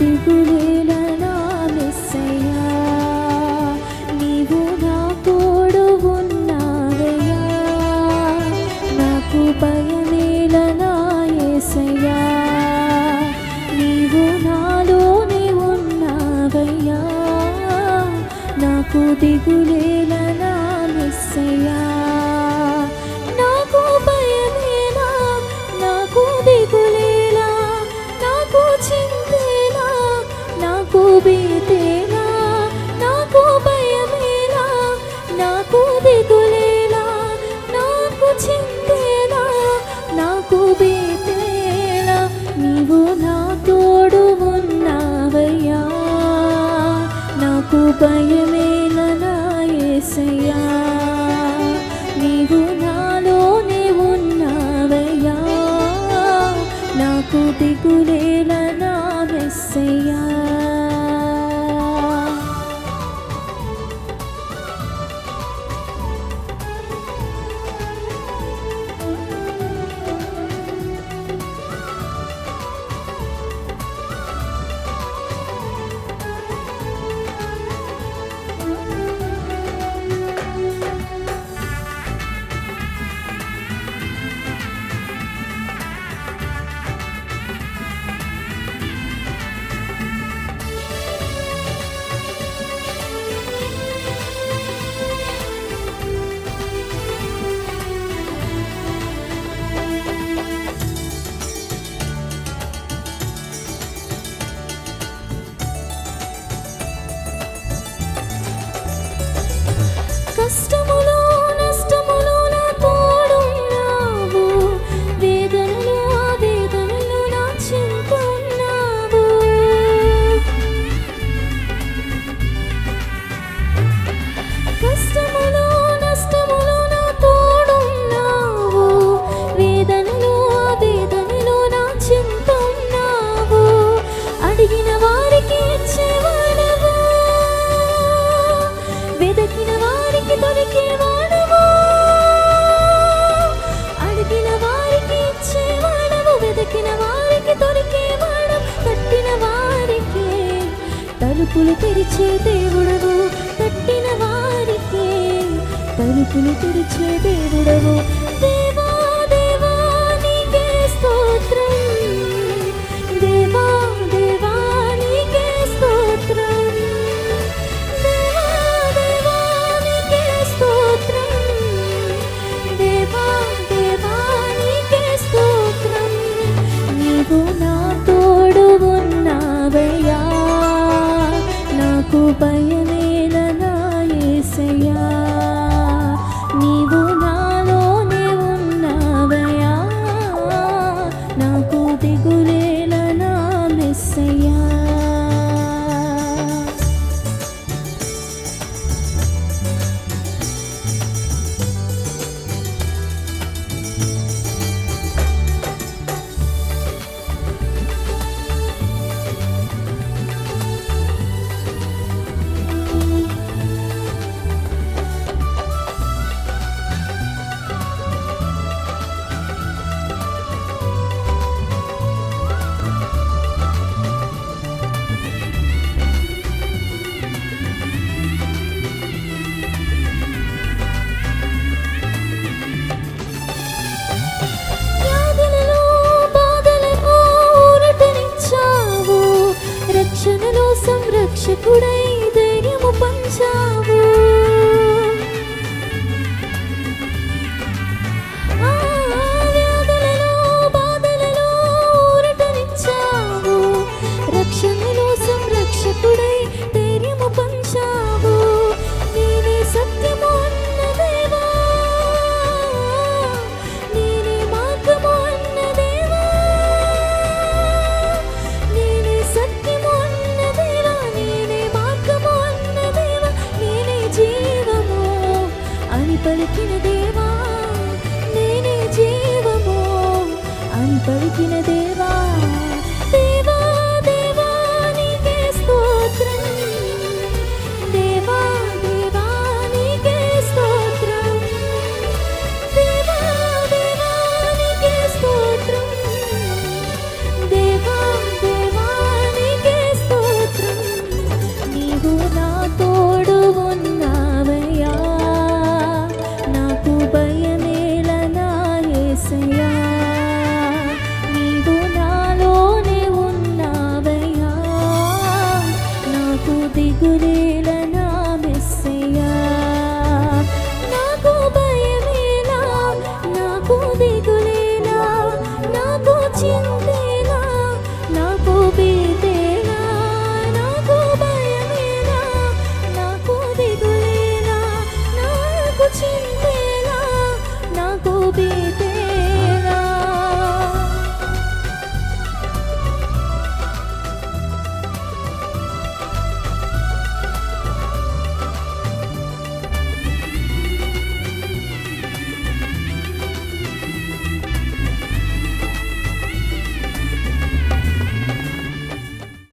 దిగులేల నా మెస్సయ్యా, నీవు నా తోడు ఉన్నావయ్యా. నాకు భయమేల నా యేసయ్యా, నీవు నాలోనే ఉన్నావయ్యా. నాకు దిగులేల నా మెస్సయ్యా, నాకు భయమేలా, నాకు దిగులేలా, నాకు చింతేలా, నాకు భీతేలా. నాకు భయమేలా, నాకు దిగులేలా, నాకు చింతేలా, నాకు భీతేలా. నీవు నా తోడు ఉన్నావయ్యా, నాకు భయమేలా నా యేసయ్యా, నీవు నాలోనే ఉన్నావయ్యా. నాకు దిగులేల నా మెస్సయ్యా. కష్టములో నష్టములో నా తోడున్నావు, వేదనలో వేదనలో నా చింత ఉన్నావు. కష్టములో నష్టములో నా తోడున్నావు, వేదనలో వేదనలో నా చింత ఉన్నావు. అడిగిన వారికి ఇచ్చేవాడవు, వెదకిన వారికి దొరికేవాడవు. అడిగిన వారికి ఇచ్చేవాడవు, వెదకిన వారికి దొరికేవాడవు. తట్టిన వారికి తలుపులు తెరిచే దేవుడవు, తట్టిన వారికి తలుపులు తెరిచే దేవుడవు. దేవా దేవా నీకే స్తోత్రం, దేవా దేవా నీకే స్తోత్రం, దేవా దేవా నీకే స్తోత్రం, దేవా దేవా నీకే స్తోత్రం. నీవు నా తోడు ఉన్నావయ్యా, నాకు భయమేల నా యేసయ్యా, నీవు నాలోనే ఉన్నావయ్యా. నాకు దిగులేల నా మెస్సయ్యా. వ్యాధులలో బాధలలో ఊరటనిచ్చావు, రక్షణలో సంరక్షకుడై ధైర్యము పంచావు. వ్యాధులలో బాధలలో ఊరటనిచ్చావు, రక్షణలో సంరక్షకుడై ధైర్యము పంచావు. నేనే సత్యము అన్న దేవా, నేనే మార్గము అన్న దేవా, నేనే సత్యము అన్న దేవా, నేనే మార్గము అన్న దేవా, నేనే జీవము అని పలికిన దేవా, నేనే జీవము అని పలికిన దేవా.